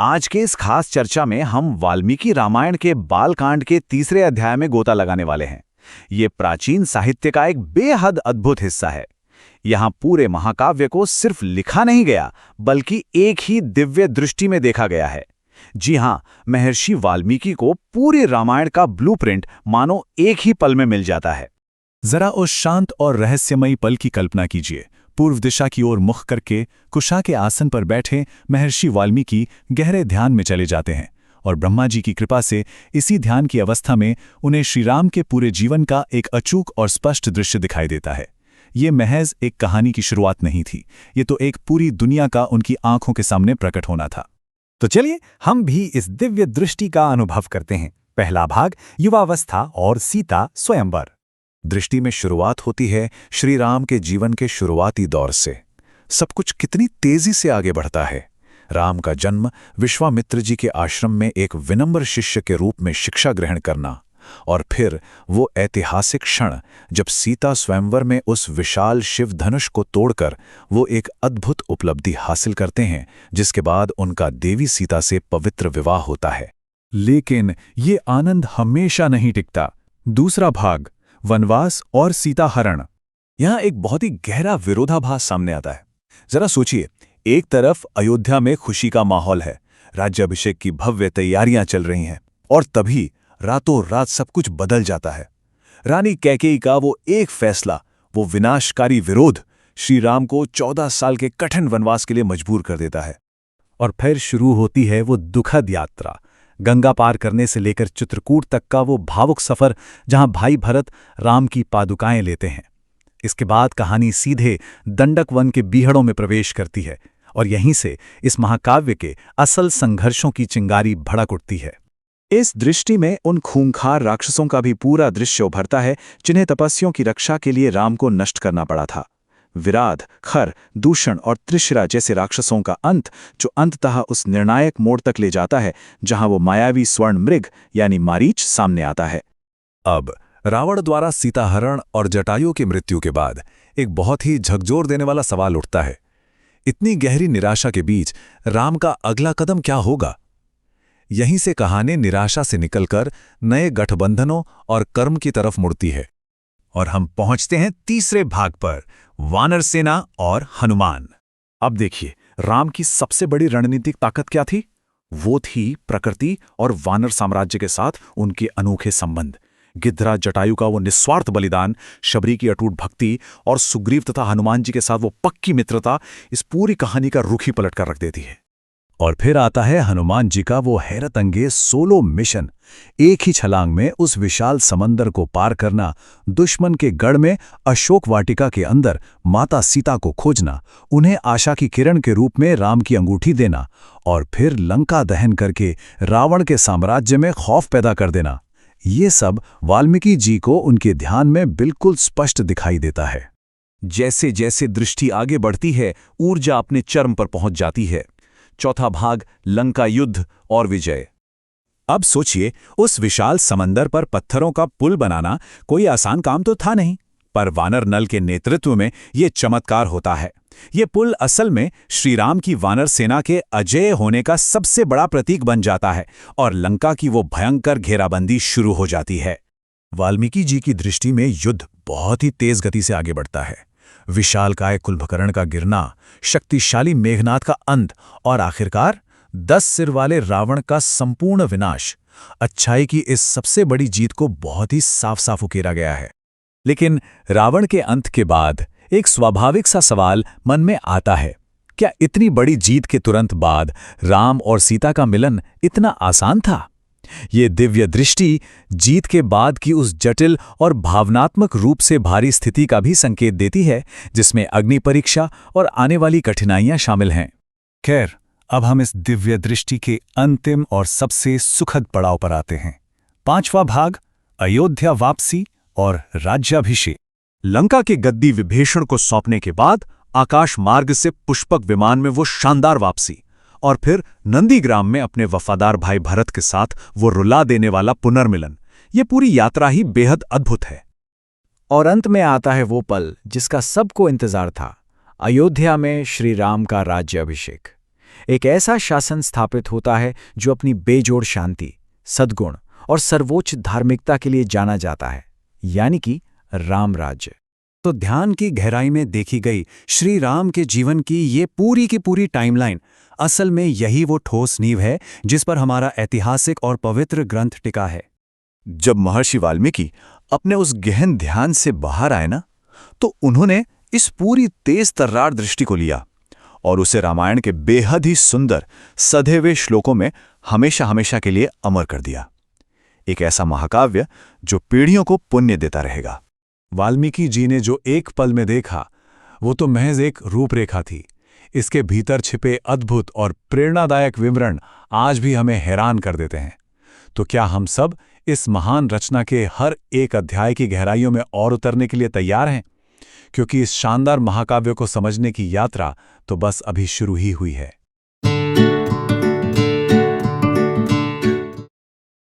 आज के इस खास चर्चा में हम वाल्मीकि रामायण के बालकांड के तीसरे अध्याय में गोता लगाने वाले हैं। ये प्राचीन साहित्य का एक बेहद अद्भुत हिस्सा है। यहाँ पूरे महाकाव्य को सिर्फ लिखा नहीं गया, बल्कि एक ही दिव्य दृष्टि में देखा गया है। जी हाँ, महर्षि वाल्मीकि को पूरे रामायण का ब्लूप्रिंट मानो एक ही पल में मिल जाता है। जरा उस शांत और रहस्यमयी पल की कल्पना कीजिए। पूर्व दिशा की ओर मुख करके कुशा के आसन पर बैठे महर्षि वाल्मीकि गहरे ध्यान में चले जाते हैं और ब्रह्मा जी की कृपा से इसी ध्यान की अवस्था में उन्हें श्रीराम के पूरे जीवन का एक अचूक और स्पष्ट दृश्य दिखाई देता है। ये महज एक कहानी की शुरुआत नहीं थी, ये तो एक पूरी दुनिया का उनकी आंखों के सामने प्रकट होना था। तो चलिए हम भी इस दिव्य दृष्टि का अनुभव करते हैं। पहला भाग, युवावस्था और सीता स्वयंवर। दृष्टि में शुरुआत होती है श्री राम के जीवन के शुरुआती दौर से। सब कुछ कितनी तेजी से आगे बढ़ता है। राम का जन्म, विश्वामित्र जी के आश्रम में एक विनम्र शिष्य के रूप में शिक्षा ग्रहण करना, और फिर वो ऐतिहासिक क्षण जब सीता स्वयंवर में उस विशाल शिव धनुष को तोड़कर वो एक अद्भुत उपलब्धि हासिल करते हैं, जिसके बाद उनका देवी सीता से पवित्र विवाह होता है। लेकिन ये आनंद हमेशा नहीं टिकता। दूसरा भाग, वनवास और सीताहरण। यहाँ एक बहुत ही गहरा विरोधाभास सामने आता है। जरा सोचिए, एक तरफ अयोध्या में खुशी का माहौल है, राज्याभिषेक की भव्य तैयारियां चल रही हैं, और तभी रातों रात सब कुछ बदल जाता है। रानी कैकेयी का वो एक फैसला, वो विनाशकारी विरोध, श्री राम को 14 साल के कठिन वनवास के लिए मजबूर कर देता है। और फिर शुरू होती है वो दुखद यात्रा। गंगा पार करने से लेकर चित्रकूट तक का वो भावुक सफर, जहां भाई भरत राम की पादुकाएं लेते हैं। इसके बाद कहानी सीधे दंडक वन के बीहड़ों में प्रवेश करती है, और यहीं से इस महाकाव्य के असल संघर्षों की चिंगारी भड़क उठती है। इस दृष्टि में उन खूंखार राक्षसों का भी पूरा दृश्य उभरता है, जिन्हें तपस्वियों की रक्षा के लिए राम को नष्ट करना पड़ा था। विराध, खर, दूषण और त्रिशिरा जैसे राक्षसों का अंत, जो अंततः उस निर्णायक मोड़ तक ले जाता है जहां वो मायावी स्वर्ण मृग यानी मारीच सामने आता है। अब रावण द्वारा सीताहरण और जटायु की मृत्यु के बाद एक बहुत ही झकझोर देने वाला सवाल उठता है। इतनी गहरी निराशा के बीच राम का अगला कदम क्या होगा? यहीं से कहानी निराशा से निकलकर नए गठबंधनों और कर्म की तरफ मुड़ती है। और हम पहुंचते हैं तीसरे भाग पर, वानर सेना और हनुमान। अब देखिए, राम की सबसे बड़ी रणनीतिक ताकत क्या थी? वो थी प्रकृति और वानर साम्राज्य के साथ उनके अनोखे संबंध। गिद्धराज जटायु का वो निस्वार्थ बलिदान, शबरी की अटूट भक्ति और सुग्रीव तथा हनुमान जी के साथ वो पक्की मित्रता इस पूरी कहानी का रुख ही पलट कर रख देती है। और फिर आता है हनुमान जी का वो हैरत अंगेज सोलो मिशन। एक ही छलांग में उस विशाल समंदर को पार करना, दुश्मन के गढ़ में अशोक वाटिका के अंदर माता सीता को खोजना, उन्हें आशा की किरण के रूप में राम की अंगूठी देना, और फिर लंका दहन करके रावण के साम्राज्य में खौफ पैदा कर देना। ये सब वाल्मीकि जी को उनके ध्यान में बिल्कुल स्पष्ट दिखाई देता है। जैसे जैसे दृष्टि आगे बढ़ती है, ऊर्जा अपने चरम पर पहुंच जाती है। चौथा भाग, लंका युद्ध और विजय। अब सोचिए, उस विशाल समंदर पर पत्थरों का पुल बनाना कोई आसान काम तो था नहीं, पर वानर नल के नेतृत्व में ये चमत्कार होता है। ये पुल असल में श्रीराम की वानर सेना के अजेय होने का सबसे बड़ा प्रतीक बन जाता है, और लंका की वो भयंकर घेराबंदी शुरू हो जाती है। वाल्मीकि जी की दृष्टि में युद्ध बहुत ही तेज गति से आगे बढ़ता है। विशालकाय कुंभकर्ण का गिरना, शक्तिशाली मेघनाद का अंत, और आखिरकार 10 सिर वाले रावण का संपूर्ण विनाश। अच्छाई की इस सबसे बड़ी जीत को बहुत ही साफ साफ उकेरा गया है। लेकिन रावण के अंत के बाद एक स्वाभाविक सा सवाल मन में आता है, क्या इतनी बड़ी जीत के तुरंत बाद राम और सीता का मिलन इतना आसान था? ये दिव्य दृष्टि जीत के बाद की उस जटिल और भावनात्मक रूप से भारी स्थिति का भी संकेत देती है, जिसमें अग्नि परीक्षा और आने वाली कठिनाइयां शामिल हैं। खैर, अब हम इस दिव्य दृष्टि के अंतिम और सबसे सुखद पड़ाव पर आते हैं। 5वां भाग, अयोध्या वापसी और राज्याभिषेक। लंका के गद्दी विभीषण को सौंपने के बाद आकाश मार्ग से पुष्पक विमान में वो शानदार वापसी, और फिर नंदीग्राम में अपने वफादार भाई भरत के साथ वो रुला देने वाला पुनर्मिलन। ये पूरी यात्रा ही बेहद अद्भुत है। और अंत में आता है वो पल जिसका सबको इंतजार था, अयोध्या में श्री राम का राज्याभिषेक। एक ऐसा शासन स्थापित होता है जो अपनी बेजोड़ शांति, सद्गुण और सर्वोच्च धार्मिकता के लिए जाना जाता है, यानी कि राम राज्य। तो ध्यान की गहराई में देखी गई श्री राम के जीवन की ये पूरी की पूरी टाइमलाइन असल में यही वो ठोस नींव है जिस पर हमारा ऐतिहासिक और पवित्र ग्रंथ टिका है। जब महर्षि वाल्मीकि अपने उस गहन ध्यान से बाहर आए ना, तो उन्होंने इस पूरी तेज तर्रार दृष्टि को लिया और उसे रामायण के बेहद ही सुंदर सधे हुए श्लोकों में हमेशा हमेशा के लिए अमर कर दिया। एक ऐसा महाकाव्य जो पीढ़ियों को पुण्य देता रहेगा। वाल्मीकि जी ने जो एक पल में देखा वो तो महज एक रूपरेखा थी। इसके भीतर छिपे अद्भुत और प्रेरणादायक विवरण आज भी हमें हैरान कर देते हैं। तो क्या हम सब इस महान रचना के हर एक अध्याय की गहराइयों में और उतरने के लिए तैयार हैं? क्योंकि इस शानदार महाकाव्य को समझने की यात्रा तो बस अभी शुरू ही हुई है।